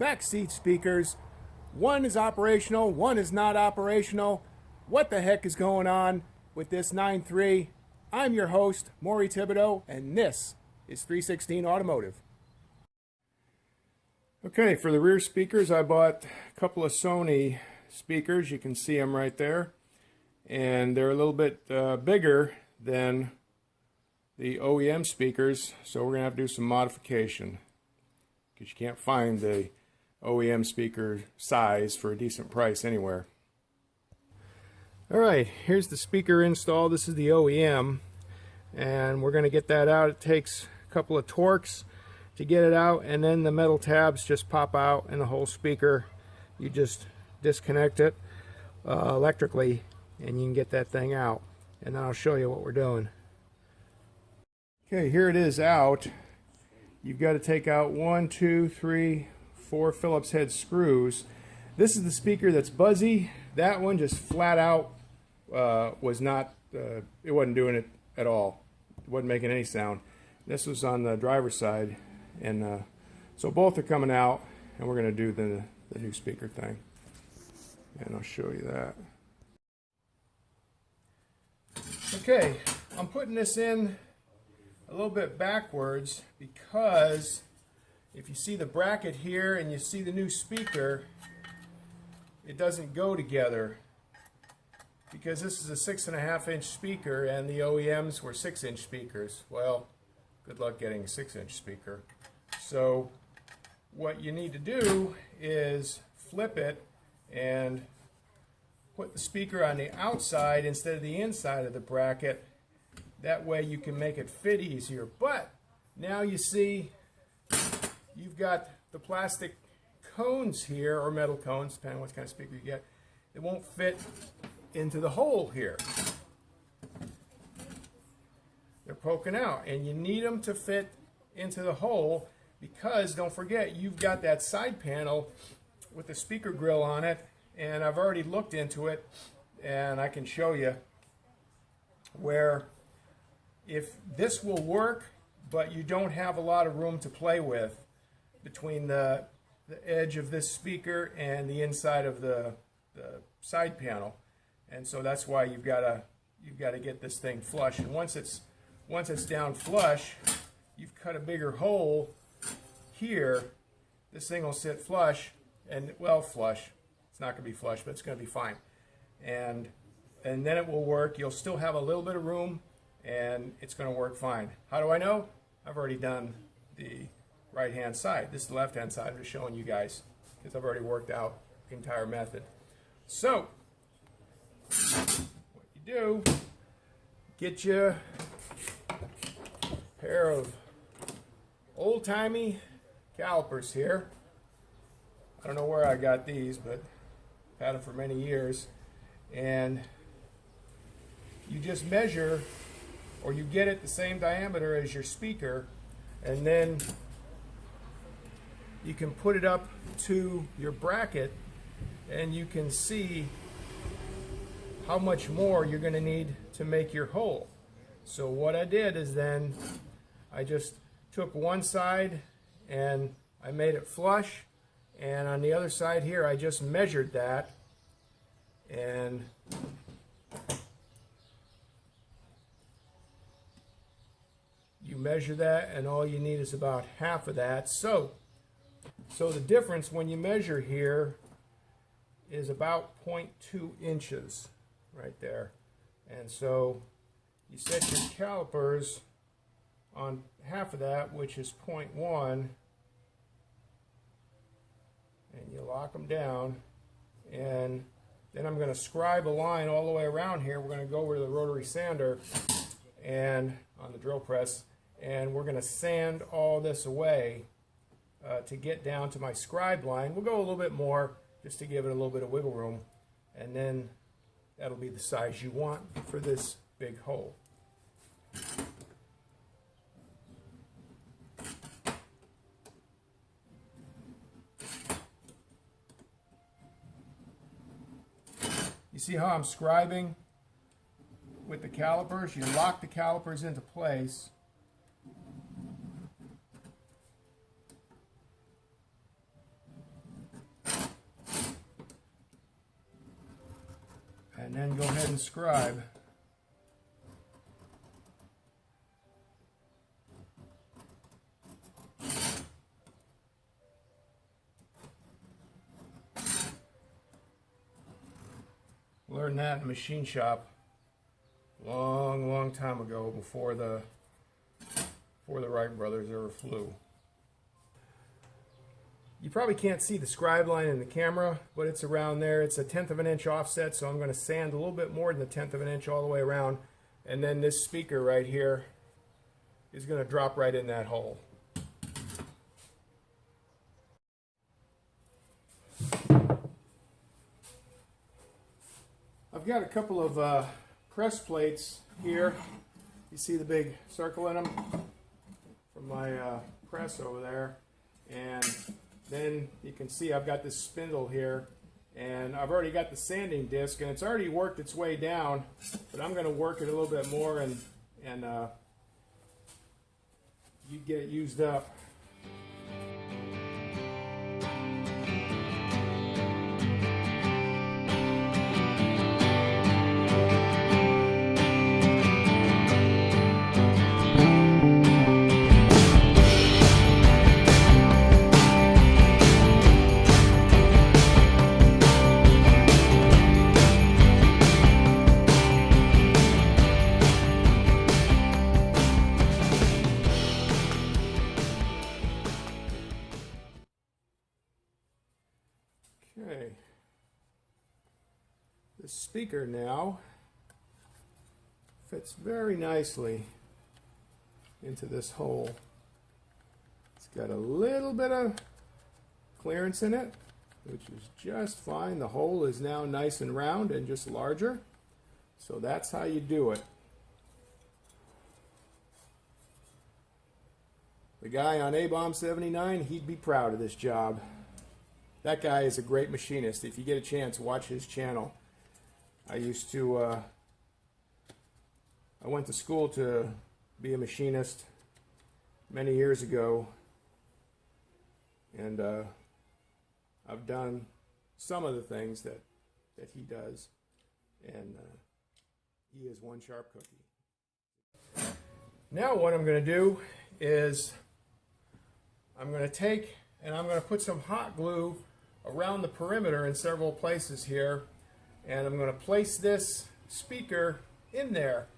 backseat speakers. One is operational, one is not operational. What the heck is going on with this 9.3? I'm your host, Maury Thibodeau, and this is 316 Automotive. Okay, for the rear speakers, I bought a couple of Sony speakers. You can see them right there. And they're a little bit bigger than the OEM speakers, so we're going to have to do some modification because you can't find the OEM speaker size for a decent price anywhere. Alright, here's the speaker install. This is the OEM, and we're going to get that out. It takes a couple of torques to get it out, and then the metal tabs just pop out and the whole speaker, you just disconnect it electrically and you can get that thing out, and then I'll show you what we're doing. Okay, here it is out. You've got to take out 1, 2, 3, 4 Phillips head screws. This is the speaker that's buzzy. That one just flat out was not, it wasn't doing it at all. It wasn't making any sound. This was on the driver's side, and so both are coming out, and we're going to do the new speaker thing, and I'll show you that. Okay, I'm putting this in a little bit backwards because if you see the bracket here and you see the new speaker, it doesn't go together because this is a 6.5-inch speaker and the OEMs were 6-inch speakers. Well, good luck getting a 6-inch speaker. So what you need to do is flip it and put the speaker on the outside instead of the inside of the bracket. That way you can make it fit easier. But now you see you've got the plastic cones here, or metal cones, depending on what kind of speaker you get. It won't fit into the hole here. They're poking out, and you need them to fit into the hole because, don't forget, you've got that side panel with the speaker grill on it, and I've already looked into it, and I can show you where if this will work, but you don't have a lot of room to play with between the edge of this speaker and the inside of the side panel, and so that's why you've got to get this thing flush. And once it's down flush, you've cut a bigger hole here. This thing will sit flush, and well, flush. It's not going to be flush, but it's going to be fine, and then it will work. You'll still have a little bit of room, and it's going to work fine. How do I know? I've already done the right-hand side. This is the left-hand side. I'm just showing you guys because I've already worked out the entire method. So, what you do, get you a pair of old-timey calipers here. I don't know where I got these, but I've had them for many years. And you just measure, or you get it the same diameter as your speaker, and then you can put it up to your bracket and you can see how much more you're going to need to make your hole. So what I did is then I just took one side and I made it flush, and on the other side here I just measured that, and you measure that, and all you need is about half of that. So the difference when you measure here is about 0.2 inches right there. And so you set your calipers on half of that, which is 0.1, and you lock them down, and then I'm going to scribe a line all the way around here. We're going to go over to the rotary sander and on the drill press, and we're going to sand all this away to get down to my scribe line. We'll go a little bit more just to give it a little bit of wiggle room, and then that'll be the size you want for this big hole. You see how I'm scribing with the calipers? You lock the calipers into place. and then go ahead and scribe. Learned that in a machine shop long time ago, before the Wright brothers ever flew. You probably can't see the scribe line in the camera, but it's around there. It's a 1/10 of an inch offset, so I'm going to sand a little bit more than the 1/10 of an inch all the way around. And then this speaker right here is going to drop right in that hole. I've got a couple of press plates here. You see the big circle in them from my press over there. And then you can see I've got this spindle here, and I've already got the sanding disc, and it's already worked its way down, but I'm going to work it a little bit more and you get it used up. Okay, the speaker now fits very nicely into this hole. It's got a little bit of clearance in it, which is just fine. The hole is now nice and round and just larger, so that's how you do it. The guy on A-Bomb 79, he'd be proud of this job. That guy is a great machinist. If you get a chance, watch his channel. I went to school to be a machinist many years ago, and I've done some of the things that he does, and he is one sharp cookie. Now what I'm going to do is I'm going to take and I'm going to put some hot glue around the perimeter in several places here, and I'm going to place this speaker in there.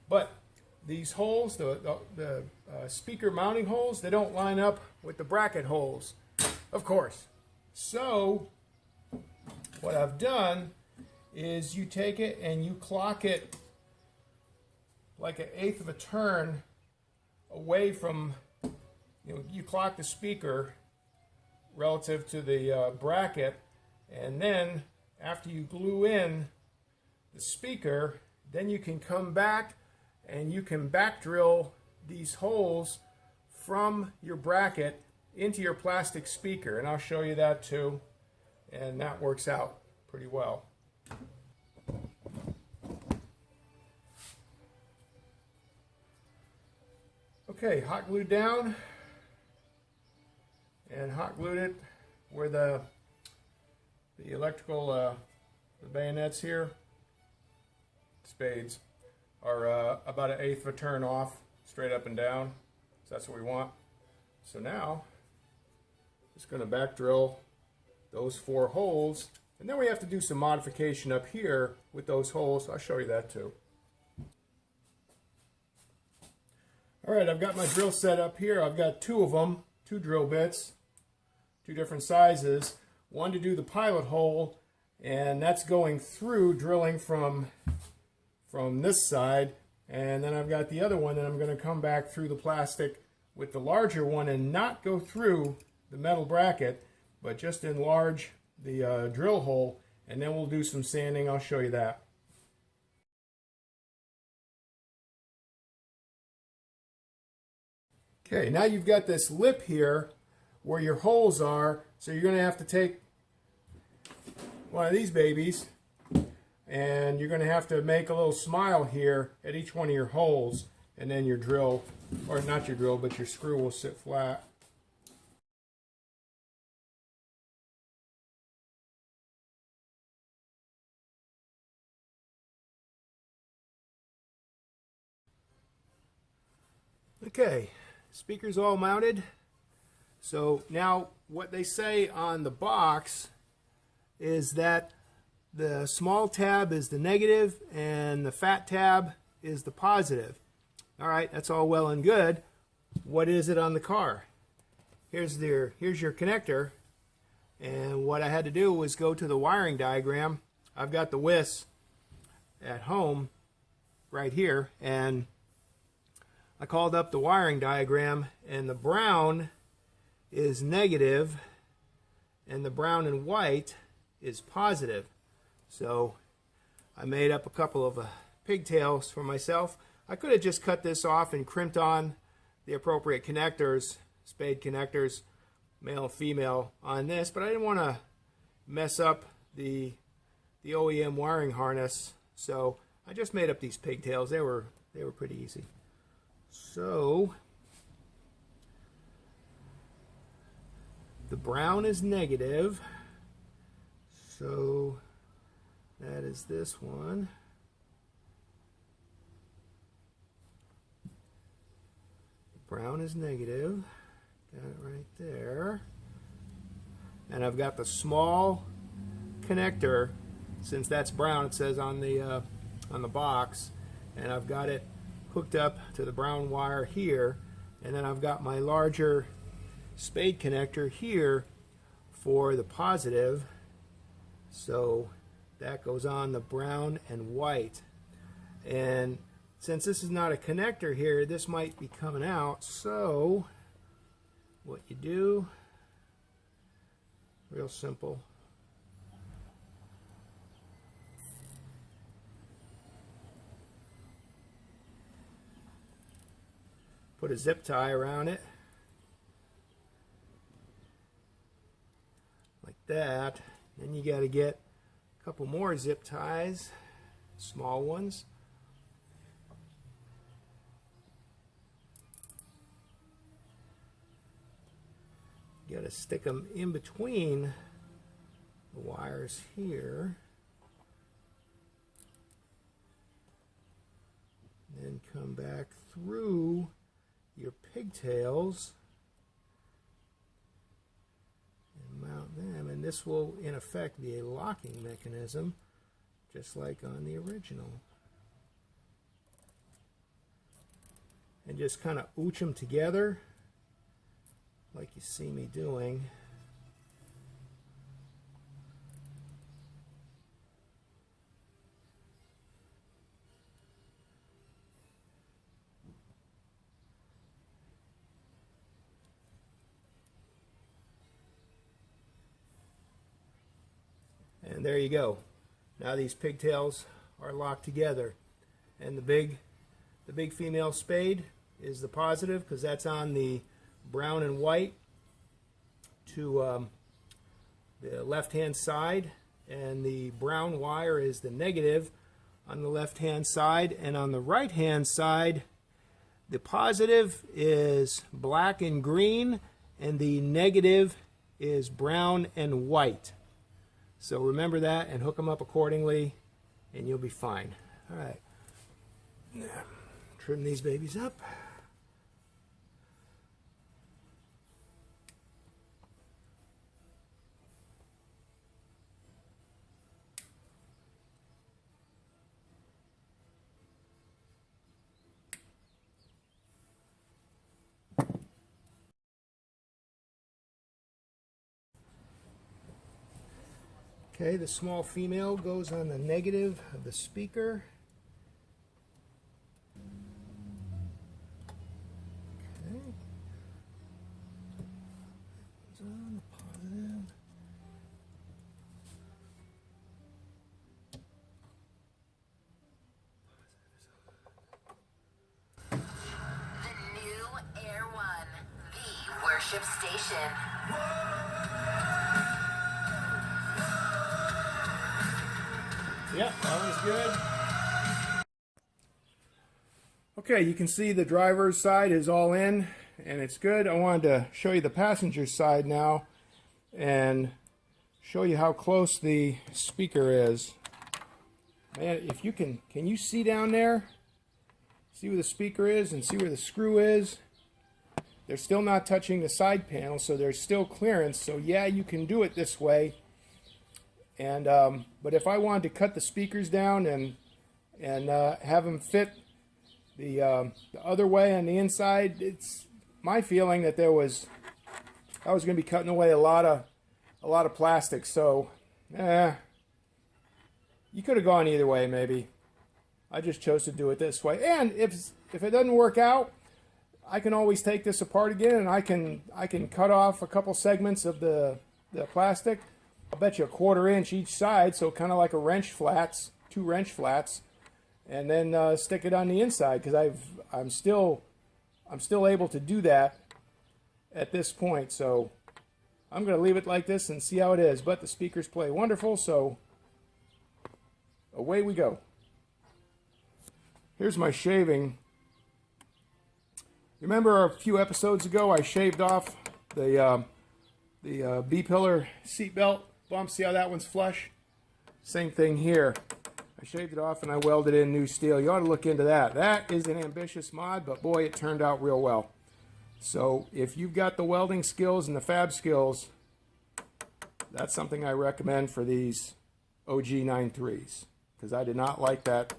But these holes, the speaker mounting holes, they don't line up with the bracket holes, of course. So what I've done is you take it and you clock it like 1/8 of a turn away from, you clock the speaker relative to the bracket, and then after you glue in the speaker, then you can come back and you can back drill these holes from your bracket into your plastic speaker, and I'll show you that too, and that works out pretty well. Okay, hot glue down, and hot glued it where the electrical the bayonets here, spades, are about 1/8 of a turn off, straight up and down. So that's what we want. So now just going to back drill those 4 holes, and then we have to do some modification up here with those holes. I'll show you that too. Alright, I've got my drill set up here. I've got 2 of them, 2 drill bits, 2 different sizes. One to do the pilot hole, and that's going through, drilling from this side, and then I've got the other one that I'm going to come back through the plastic with the larger one and not go through the metal bracket, but just enlarge the drill hole, and then we'll do some sanding. I'll show you that. Okay, now you've got this lip here where your holes are, so you're going to have to take one of these babies, and you're going to have to make a little smile here at each one of your holes, and then your drill, or not your drill, but your screw will sit flat. Okay, speaker's all mounted. So now what they say on the box is that the small tab is the negative and the fat tab is the positive. All right, that's all well and good. What is it on the car? Here's your connector, and what I had to do was go to the wiring diagram. I've got the WIS at home right here, and I called up the wiring diagram, and the brown is negative and the brown and white is positive. So I made up a couple of pigtails for myself. I could have just cut this off and crimped on the appropriate connectors, spade connectors, male and female on this, but I didn't want to mess up the OEM wiring harness, so I just made up these pigtails. They were pretty easy. So the brown is negative, so that is this one. Brown is negative, got it right there. And I've got the small connector, since that's brown, it says on the box, and I've got it hooked up to the brown wire here, and then I've got my larger spade connector here for the positive, so that goes on the brown and white. And since this is not a connector here, this might be coming out, so what you do, real simple, put a zip tie around it like that. Then you got to get a couple more zip ties, small ones. You got to stick them in between the wires here. Then come back through your pigtails and mount them, and this will in effect be a locking mechanism, just like on the original. And just kind of ooch them together like you see me doing. And there you go. Now these pigtails are locked together, and the big female spade is the positive because that's on the brown and white to the left hand side, and the brown wire is the negative on the left hand side, and on the right hand side the positive is black and green and the negative is brown and white. So remember that and hook them up accordingly and you'll be fine. All right, now trim these babies up. Okay, the small female goes on the negative of the speaker. Okay. Goes on the positive. The new Air One, the worship station. Yep, that was good. Okay, you can see the driver's side is all in and it's good. I wanted to show you the passenger side now and show you how close the speaker is. Man, if you can you see down there? See where the speaker is and see where the screw is? They're still not touching the side panel, so there's still clearance. So yeah, you can do it this way. And but if I wanted to cut the speakers down and have them fit the other way on the inside, it's my feeling that I was going to be cutting away a lot of plastic. So you could have gone either way, maybe. I just chose to do it this way. And if it doesn't work out, I can always take this apart again, and I can cut off a couple segments of the plastic. I'll bet you a 1/4 inch each side, so kind of like a wrench flats, 2 wrench flats, and then stick it on the inside, because I'm still able to do that at this point. So I'm going to leave it like this and see how it is. But the speakers play wonderful, so away we go. Here's my shaving. Remember a few episodes ago I shaved off the B-pillar seatbelt bump? See how that one's flush? Same thing here. I shaved it off and I welded in new steel. You ought to look into that. That is an ambitious mod, but boy, it turned out real well. So if you've got the welding skills and the fab skills, that's something I recommend for these OG 93s, because I did not like that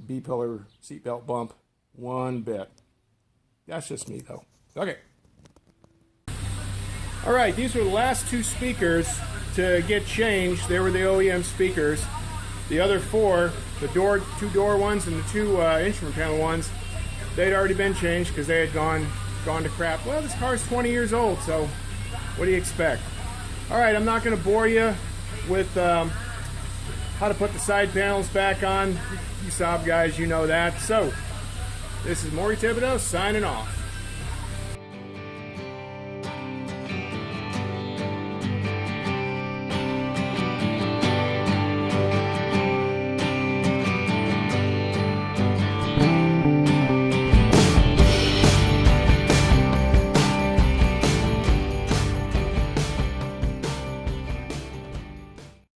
B-pillar seatbelt bump one bit. That's just me, though. Okay. All right, these were the last 2 speakers to get changed. They were the OEM speakers. The other 4, the 2-door ones and the 2 instrument panel ones, they'd already been changed because they had gone to crap. Well, this car's 20 years old, so what do you expect? All right, I'm not going to bore you with how to put the side panels back on. You Saab guys, you know that. So, this is Maury Thibodeau signing off.